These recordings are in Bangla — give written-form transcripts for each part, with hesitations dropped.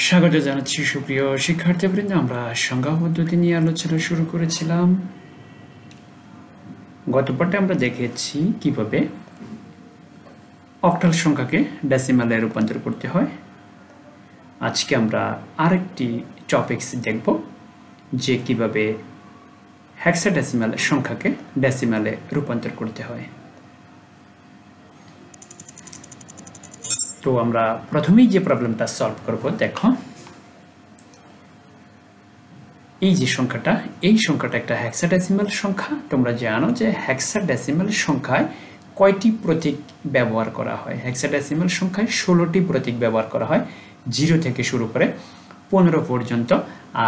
স্বাগত জানাচ্ছি সুপ্রিয় শিক্ষার্থীবৃন্দ। আমরা সংখ্যা পদ্ধতি নিয়ে আলোচনা শুরু করেছিলাম। গত পাঠে আমরা দেখেছি কিভাবে অক্টাল সংখ্যাকে ডেসিমালে রূপান্তর করতে হয়। আজকে আমরা আরেকটি টপিকস দেখব, যে কিভাবে হেক্সাডেসিমাল সংখ্যাকে ডেসিমালে রূপান্তর করতে হয়। তো আমরা প্রথমেই যে প্রবলেমটা সলভ করব, দেখো এই যে সংখ্যাটা, এই সংখ্যাটা একটা হেক্সাডেসিমাল সংখ্যা। তোমরা জানো যে হেক্সাডেসিমাল সংখ্যায় কয়টি প্রতীক ব্যবহার করা হয়। হেক্সাডেসিমাল সংখ্যায় 16টি প্রতীক ব্যবহার করা হয়, 0 থেকে শুরু করে 15 পর্যন্ত।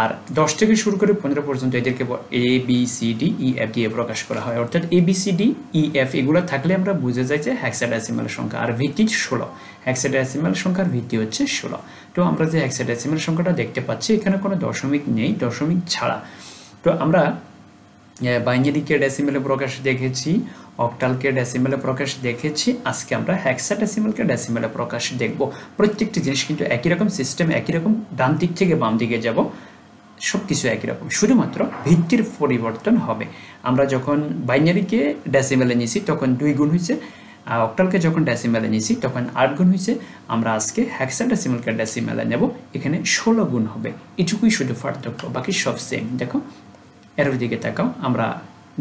আর 10 থেকে শুরু করে 15 পর্যন্ত এদেরকে A B C D E F দিয়ে প্রকাশ করা হয়। অর্থাৎ A B C D E F এগুলো থাকলে আমরা বুঝে যাই যে হেক্সাডেসিমাল সংখ্যা। আর ভিত্তি 16, হেক্সাডেসিমাল সংখ্যার ভিত্তি হচ্ছে 16। তো আমরা যে হেক্সাডেসিমাল সংখ্যাটা দেখতে পাচ্ছি, এখানে কোনো দশমিক নেই, দশমিক ছাড়া। তো আমরা বাইনারিকে ডেসিমেলে প্রকাশ দেখেছি, অক্টালকে ডেসিমেলে প্রকাশ দেখেছি। আজকে আমরা হেক্সাডেসিমালকে ডেসিমেলে প্রকাশ দেখব। প্রত্যেকটি জিনিস কিন্তু একই রকম সিস্টেম, একই রকম, ডান দিক থেকে বাম দিকে যাব, সব কিছু একই রকম, শুধুমাত্র ভিত্তির পরিবর্তন হবে। আমরা যখন বাইনারিকে ডেসিমেলে নিয়েছি তখন 2 গুণ হয়েছে, আর অক্টালকে যখন ডেসিমেলে নিয়েছি তখন 8 গুণ হয়েছে। আমরা আজকে হেক্সাডেসিমালকে ডেসিমেলে নেব, এখানে 16 গুণ হবে। এটুকুই শুধু পার্থক্য, বাকি সব সেম। দেখো এর দিকে তাকাও, আমরা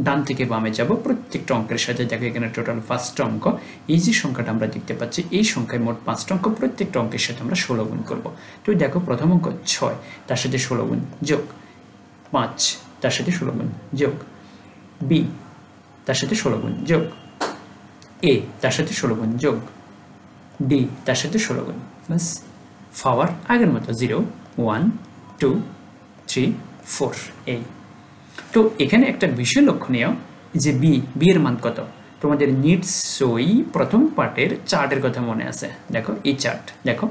ডান থেকে বামে যাব প্রত্যেকটা অঙ্কের সাথে। দেখো এখানে টোটাল 5টা অঙ্ক। এই যে সংখ্যাটা আমরা দেখতে পাচ্ছি, এই সংখ্যায় মোট 5টা অঙ্ক, প্রত্যেকটা অঙ্কের সাথে আমরা 16 গুণ করব। তো দেখো প্রথম অঙ্ক 6, তার সাথে 16 গুণ যোগ 5, তার সাথে 16 গুণ যোগ বি, তার সাথে 16 গুণ যোগ এ, তার সাথে 16 গুণ যোগ ডি, তার সাথে 16 গুণ। বাস, পাওয়ার আগের মতো 0 1 2 3 4 এই। তো এখানে একটা বিষয় লক্ষণীয় যে বি এর মান কত। তোমাদের নিশ্চয়ই প্রথম পার্টের চার্টের কথা মনে আছে। দেখো এই চার্ট, দেখো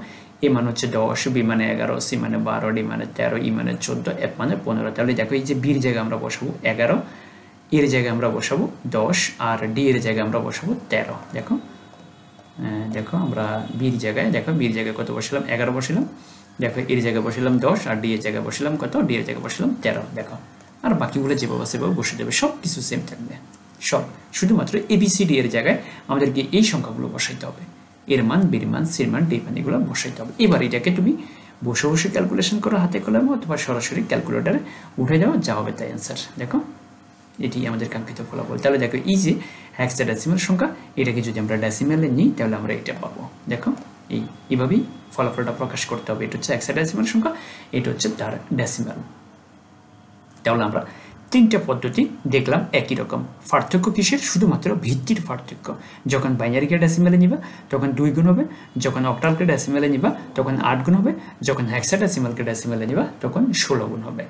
এ মান হচ্ছে 10, বি মানে 11, সি মানে 12, ডি মানে 13, ই মানে 14, এফ মানে 15। তাহলে দেখো এই যে বির জায়গায় আমরা বসাবো 11, এর জায়গায় আমরা বসাবো 10, আর ডি এর জায়গায় আমরা বসাবো 13। দেখো দেখো আমরা বির জায়গায়, দেখো বির জায়গায় কত বসালাম, 11 বসালাম। দেখো এর জায়গায় বসালাম 10, আর ডি এর জায়গায় বসালাম কত, ডি এর জায়গায় বসালাম 13। দেখো আর বাকিগুলো যেভাবে সেভাবে বসে যাবে, সব কিছু সেম থাকবে সব। শুধুমাত্র এবিসিডি এর জায়গায় আমাদেরকে এই সংখ্যাগুলো বসাইতে হবে, এর মান, বির মান, সির মান, ডি মান, এগুলো বসাইতে হবে। এবার এটাকে তুমি বসে বসে ক্যালকুলেশন করো হাতে কলমে, অথবা সরাসরি ক্যালকুলেটারে উঠে যাওয়া, যা হবে তাই অ্যান্সার। দেখো এটি আমাদের কাঙ্ক্ষিত ফলাফল। তাহলে দেখো এই যে হেক্সাডেসিমাল সংখ্যা, এটাকে যদি আমরা ডেসিমেলে নিই তাহলে আমরা এটা পাবো। দেখো এইভাবেই ফলাফলটা প্রকাশ করতে হবে। এটা হচ্ছে হেক্সাডেসিমাল সংখ্যা, এটা হচ্ছে তার ডেসিমাল। তাহলে আমরা 3টা পদ্ধতি দেখলাম একই রকম। পার্থক্য কিসের? শুধুমাত্র ভিত্তির পার্থক্য। যখন বাইনারিকে ডেসিমেলে নিবা তখন 2 গুণ হবে, যখন অক্টালকে ডেসিমেলে নিবা তখন 8 গুণ হবে, যখন হেক্সাডেসিমালকে ডেসিমেলে নিবা তখন 16 গুণ হবে।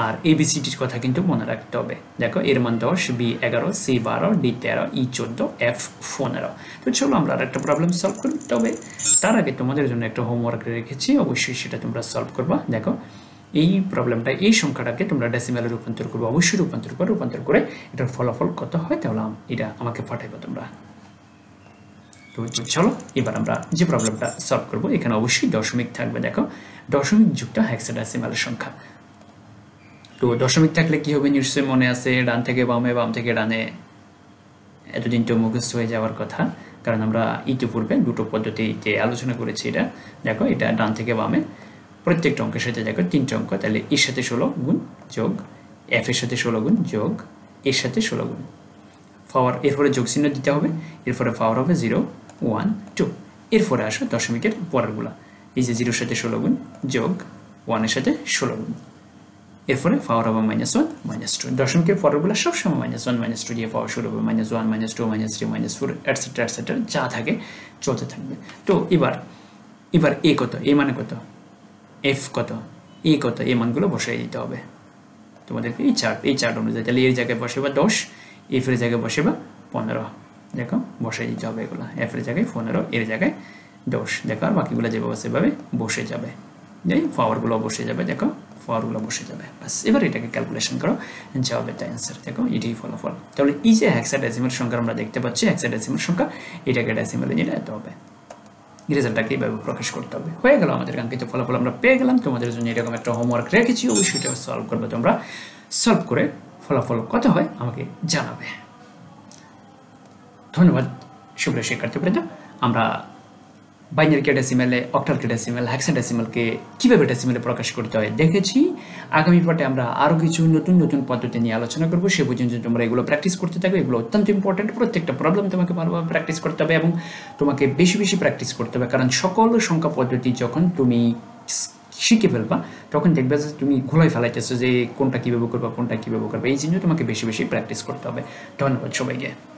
আর এবিসিডির কথা কিন্তু মনে রাখতে হবে। দেখো এর মান 10, বি 11, সি 12, ডি 13, ই 14, এফ 15। তো চলো আমরা আরেকটা প্রবলেম সলভ করি। তবে তার আগে তোমাদের জন্য একটা হোমওয়ার্ক রেখেছি, অবশ্যই সেটা তোমরা সলভ করবা। দেখো এই প্রবলেমটা, এই সংখ্যাটাকে তোমরা ডেসিমেলে রূপান্তর করবে, অবশ্যই রূপান্তর করে এটার ফলাফল কত হয় তাহলে এটা আমাকে পাঠাইবে তোমরা। তো চলো এবার আমরা যে প্রবলেমটা সলভ করব, এখানে অবশ্যই দশমিক থাকবে। দেখো দশমিক যুক্ত হেক্সাডেসিমালের সংখ্যা। তো দশমিক থাকলে কি হবে নিশ্চয়ই মনে আছে, ডান থেকে বামে, বাম থেকে ডানে। এতদিন তো মুখস্থ হয়ে যাওয়ার কথা, কারণ আমরা ইতিপূর্বে 2টো পদ্ধতিতে আলোচনা করেছি। এটা দেখো, এটা ডান থেকে বামে, প্রত্যেকটা অঙ্কের সাথে দেখো 3টা অঙ্ক। তাহলে এর সাথে 16 গুণ যোগ এফ এর সাথে 16 গুণ যোগ এর সাথে 16 গুণ পাওয়ার, এরপরে যোগ চিহ্ন দিতে হবে, এরপরে পাওয়ার হবে 0 1 2। এরপরে আসো দশমিকের পরেরগুলা, এই যে 0 এর সাথে 16 গুণ যোগ 1 এর সাথে 16 গুণ, এরপরে পাওয়ার হবে -1 -2। দশমিকের পরেরগুলা সবসময় -1 -2 দিয়ে পাওয়ার শুরু হবে, -1 -2 -3 -4 এটসেট্রা এটসেট্রা, যা থাকে চলতে থাকবে। তো এবার এ কত, এ মানে কত, এফ কত, এ কত, এই মানগুলো বসাই দিতে হবে তোমাদেরকে এই চার্ট অনুযায়ী। তাহলে এর জায়গায় বসেবা 10, এফ এর জায়গায় বসেবা 15। দেখো বসাই দিতে হবে এগুলো, এফ এর জায়গায় 15, এর জায়গায় 10। দেখো আর বাকিগুলো যেভাবে সেভাবে বসে যাবে, এই পাওয়ারগুলো বসে যাবে। দেখো পাওয়ারগুলো বসে যাবে, বাস। এবার এটাকে ক্যালকুলেশন করো, যা হবে তাই অ্যান্সার। দেখো এটাই ফলাফল। তাহলে এই যে হেক্সাডেসিমাল সংখ্যা আমরা দেখতে পাচ্ছি, হেক্সাডেসিমাল সংখ্যা, এটাকে ডেসিমেলে নিলে এত হবে। রেজাল্টটাকে এইভাবে প্রকাশ করতে হবে। হয়ে গেল, আমাদের কাঙ্ক্ষিত ফলাফল আমরা পেয়ে গেলাম। তোমাদের জন্য এরকম একটা হোমওয়ার্ক রেখেছি, অবশ্যই এটা সলভ করবে তোমরা। সলভ করে ফলাফল কত হয় আমাকে জানাবে। ধন্যবাদ সুপ্রিয় শিক্ষার্থীবৃন্দ। আমরা বাইনারি ডেসিমেলে, অক্টাল ডেসিমেল, হেক্সাডেসিমেলকে কীভাবে ডেসিমেলে প্রকাশ করতে হয় দেখেছি। আগামী পাঠে আমরা আরও কিছু নতুন নতুন পদ্ধতি নিয়ে আলোচনা করবো। সে পর্যন্ত তোমরা এগুলো প্র্যাকটিস করতে থাকবে। এগুলো অত্যন্ত ইম্পর্টেন্ট। প্রত্যেকটা প্রবলেম তোমাকে ভালোভাবে প্র্যাকটিস করতে হবে এবং তোমাকে বেশি বেশি প্র্যাকটিস করতে হবে, কারণ সকল সংখ্যা পদ্ধতি যখন তুমি শিখে ফেলবা তখন দেখবে যে তুমি ঘোলাই ফেলাইতেছো যে কোনটা কীভাবে করবা, কোনটা কীভাবে করবে। এই জন্য তোমাকে বেশি বেশি প্র্যাকটিস করতে হবে। ধন্যবাদ সবাইকে।